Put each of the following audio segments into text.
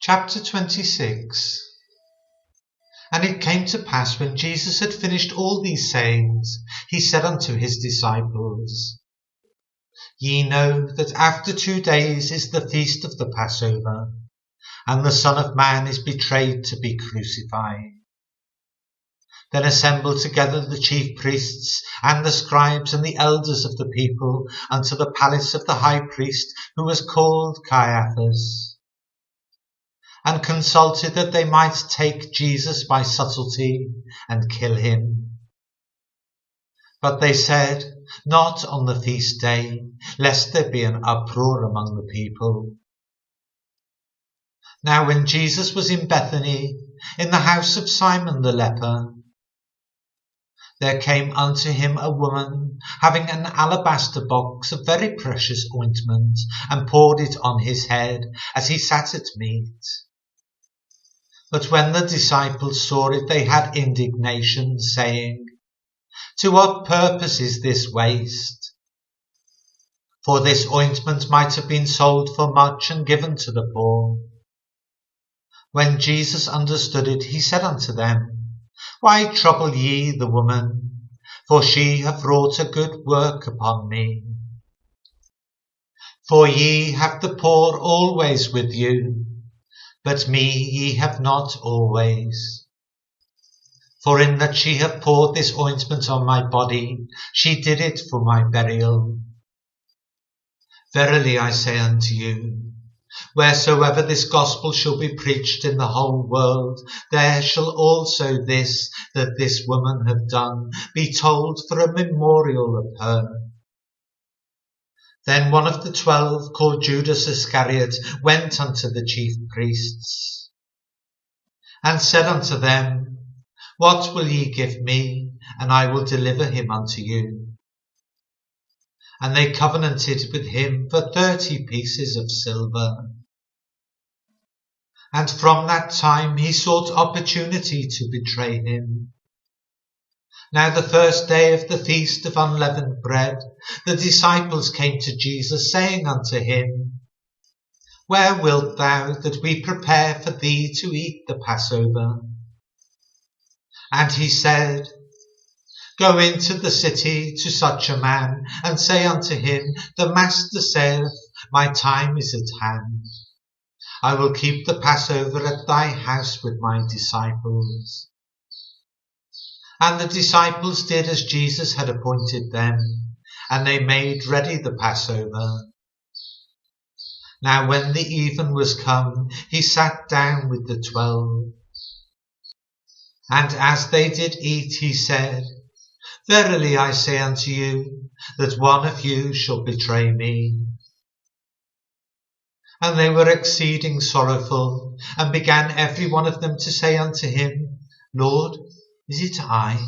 Chapter 26. And it came to pass, when Jesus had finished all these sayings, he said unto his disciples, Ye know that after 2 days is the feast of the Passover, and the Son of Man is betrayed to be crucified. Then assembled together the chief priests and the scribes and the elders of the people unto the palace of the high priest, who was called Caiaphas, and consulted that they might take Jesus by subtlety and kill him. But they said, Not on the feast day, lest there be an uproar among the people. Now when Jesus was in Bethany, in the house of Simon the leper, there came unto him a woman, having an alabaster box of very precious ointment, and poured it on his head, as he sat at meat. But when the disciples saw it, they had indignation, saying, To what purpose is this waste? For this ointment might have been sold for much and given to the poor. When Jesus understood it, he said unto them, Why trouble ye the woman? For she hath wrought a good work upon me. For ye have the poor always with you, but me ye have not always. For in that she hath poured this ointment on my body, she did it for my burial. Verily I say unto you, wheresoever this gospel shall be preached in the whole world, there shall also this that this woman hath done be told for a memorial of her. Then one of the 12, called Judas Iscariot, went unto the chief priests, and said unto them, What will ye give me, and I will deliver him unto you? And they covenanted with him for 30 pieces of silver. And from that time he sought opportunity to betray him. Now the first day of the feast of unleavened bread, the disciples came to Jesus, saying unto him, Where wilt thou that we prepare for thee to eat the Passover? And he said, Go into the city to such a man, and say unto him, The Master saith, My time is at hand. I will keep the Passover at thy house with my disciples. And the disciples did as Jesus had appointed them, and they made ready the Passover. Now when the even was come, he sat down with the 12. And as they did eat, he said, Verily I say unto you, that one of you shall betray me. And they were exceeding sorrowful, and began every one of them to say unto him, Lord, is it I?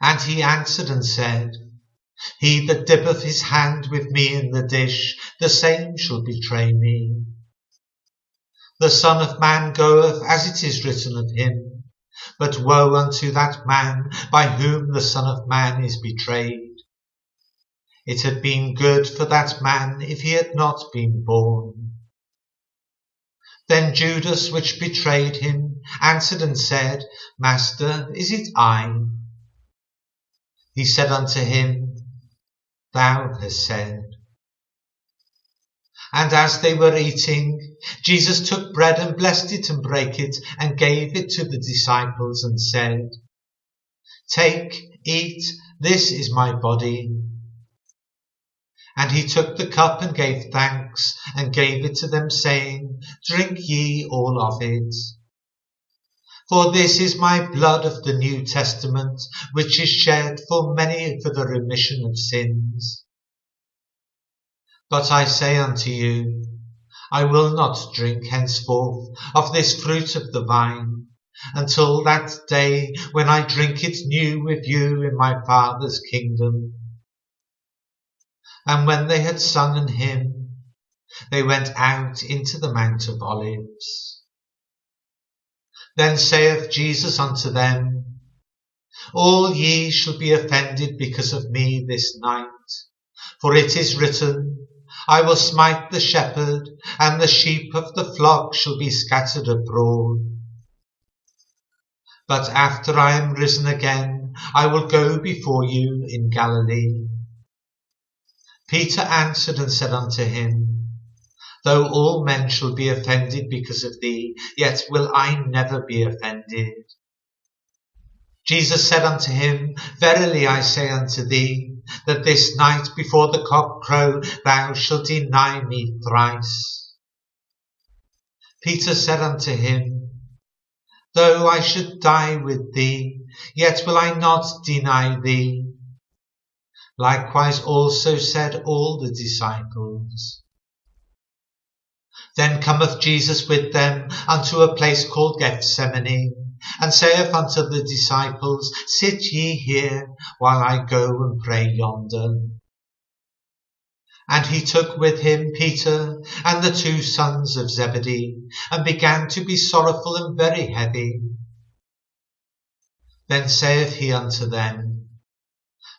And he answered and said, He that dippeth his hand with me in the dish, the same shall betray me. The Son of Man goeth as it is written of him, but woe unto that man by whom the Son of Man is betrayed. It had been good for that man if he had not been born. Then Judas, which betrayed him, answered and said, Master, is it I? He said unto him, Thou hast said. And as they were eating, Jesus took bread and blessed it and brake it, and gave it to the disciples, and said, Take, eat, this is my body. And he took the cup and gave thanks, and gave it to them, saying, Drink ye all of it. For this is my blood of the New Testament, which is shed for many for the remission of sins. But I say unto you, I will not drink henceforth of this fruit of the vine, until that day when I drink it new with you in my Father's kingdom. And when they had sung an hymn, they went out into the Mount of Olives. Then saith Jesus unto them, All ye shall be offended because of me this night. For it is written, I will smite the shepherd, and the sheep of the flock shall be scattered abroad. But after I am risen again, I will go before you in Galilee. Peter answered and said unto him, Though all men shall be offended because of thee, yet will I never be offended. Jesus said unto him, Verily I say unto thee, that this night before the cock crow thou shalt deny me thrice. Peter said unto him, Though I should die with thee, yet will I not deny thee. Likewise also said all the disciples. Then cometh Jesus with them unto a place called Gethsemane, and saith unto the disciples, Sit ye here, while I go and pray yonder. And he took with him Peter and the 2 sons of Zebedee, and began to be sorrowful and very heavy. Then saith he unto them,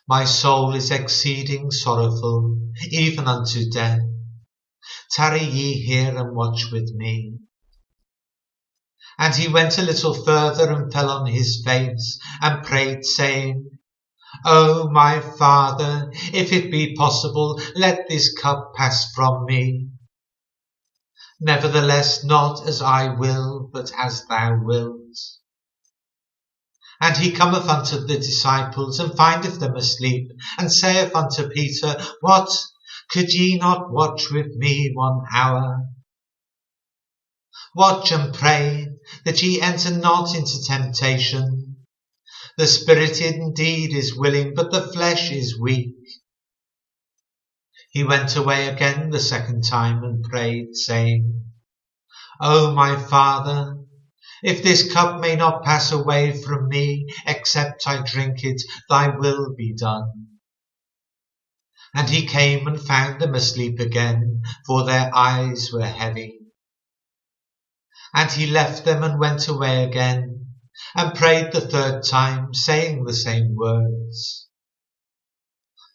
My soul is exceeding sorrowful, even unto death. Tarry ye here and watch with me. And he went a little further and fell on his face and prayed, saying, O my Father, if it be possible, let this cup pass from me. Nevertheless, not as I will, but as thou wilt. And he cometh unto the disciples, and findeth them asleep, and saith unto Peter, What? Could ye not watch with me 1 hour? Watch and pray, that ye enter not into temptation. The spirit indeed is willing, but the flesh is weak. He went away again the 2nd time, and prayed, saying, O my Father, if this cup may not pass away from me, except I drink it, thy will be done. And he came and found them asleep again, for their eyes were heavy. And he left them and went away again, and prayed the 3rd time, saying the same words.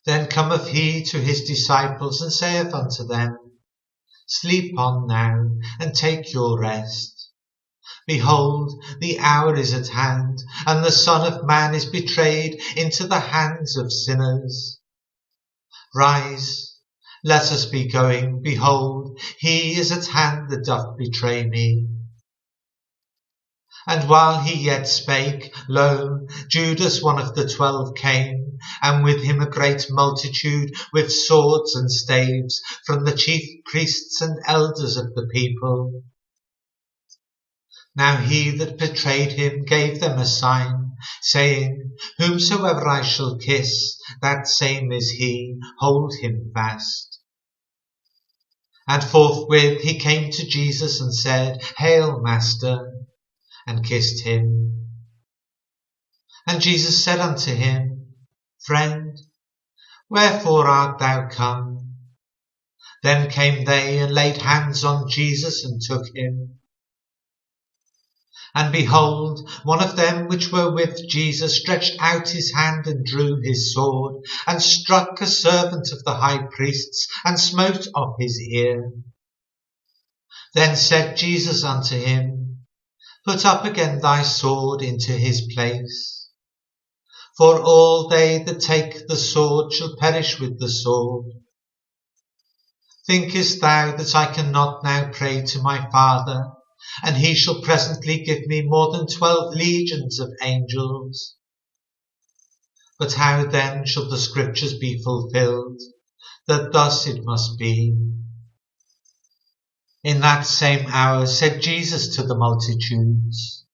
Then cometh he to his disciples, and saith unto them, Sleep on now, and take your rest. Behold, the hour is at hand, and the Son of Man is betrayed into the hands of sinners. Rise, let us be going. Behold, he is at hand that doth betray me. And while he yet spake, lo, Judas, one of the 12, came, and with him a great multitude with swords and staves from the chief priests and elders of the people. Now he that betrayed him gave them a sign, saying, Whomsoever I shall kiss, that same is he, hold him fast. And forthwith he came to Jesus and said, Hail, Master, and kissed him. And Jesus said unto him, Friend, wherefore art thou come? Then came they and laid hands on Jesus and took him. And behold, one of them which were with Jesus stretched out his hand and drew his sword, and struck a servant of the high priest's, and smote off his ear. Then said Jesus unto him, Put up again thy sword into his place. For all they that take the sword shall perish with the sword. Thinkest thou that I cannot now pray to my Father, and he shall presently give me more than 12 legions of angels? But how then shall the scriptures be fulfilled, that thus it must be? In that same hour said Jesus to the multitudes,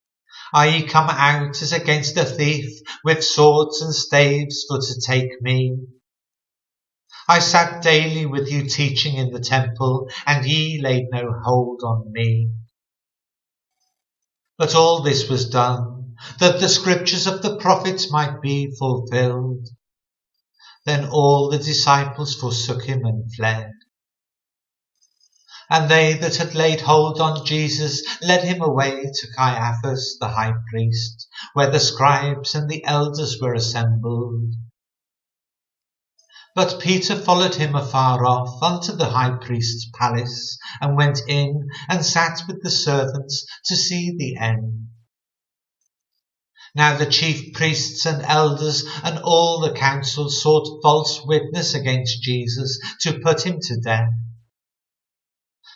Are ye come out as against a thief with swords and staves for to take me? I sat daily with you teaching in the temple, and ye laid no hold on me. But all this was done, that the scriptures of the prophets might be fulfilled. Then all the disciples forsook him and fled. And they that had laid hold on Jesus led him away to Caiaphas the high priest, where the scribes and the elders were assembled. But Peter followed him afar off unto the high priest's palace, and went in and sat with the servants to see the end. Now the chief priests and elders and all the council sought false witness against Jesus to put him to death,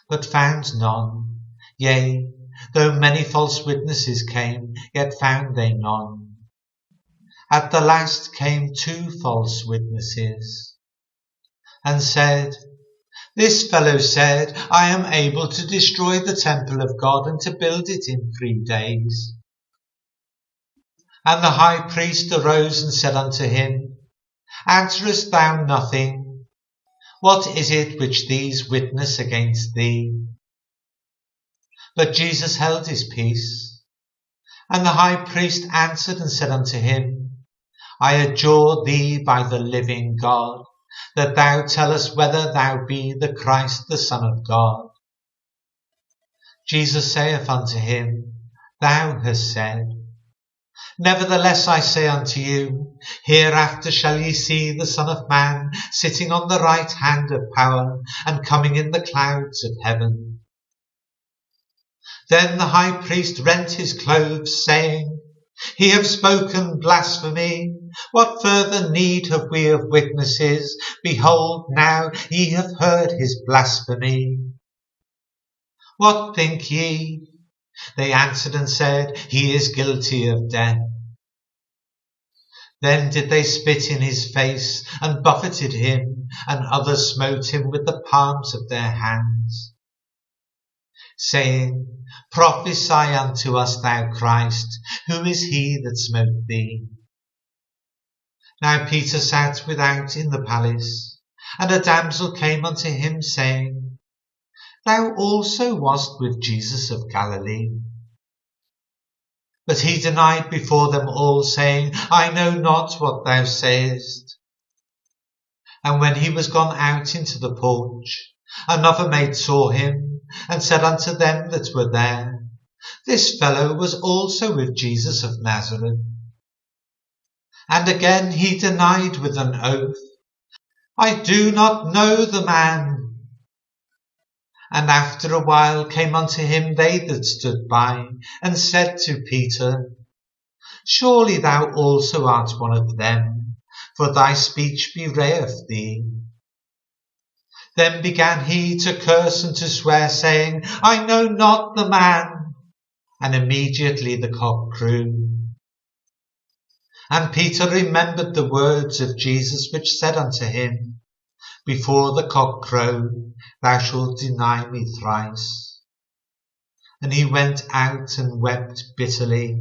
but found none. Yea, though many false witnesses came, yet found they none. At the last came 2 false witnesses, and said, This fellow said, I am able to destroy the temple of God and to build it in 3 days. And the high priest arose and said unto him, Answerest thou nothing? What is it which these witness against thee? But Jesus held his peace. And the high priest answered and said unto him, I adjure thee by the living God, that thou tell us whether thou be the Christ, the Son of God. Jesus saith unto him, Thou hast said. Nevertheless I say unto you, hereafter shall ye see the Son of Man sitting on the right hand of power, and coming in the clouds of heaven. Then the high priest rent his clothes, saying, He hath spoken blasphemy. What further need have we of witnesses? Behold, now ye have heard his blasphemy. What think ye? They answered and said, He is guilty of death. Then did they spit in his face, and buffeted him, and others smote him with the palms of their hands, saying, Prophesy unto us, thou Christ, who is he that smote thee? Now Peter sat without in the palace, and a damsel came unto him, saying, Thou also wast with Jesus of Galilee. But he denied before them all, saying, I know not what thou sayest. And when he was gone out into the porch, another maid saw him, and said unto them that were there, This fellow was also with Jesus of Nazareth. And again he denied with an oath, I do not know the man. And after a while came unto him they that stood by, and said to Peter, Surely thou also art one of them, for thy speech bewrayeth thee. Then began he to curse and to swear, saying, I know not the man. And immediately the cock crew. And Peter remembered the words of Jesus, which said unto him, Before the cock crow, thou shalt deny me thrice. And he went out and wept bitterly.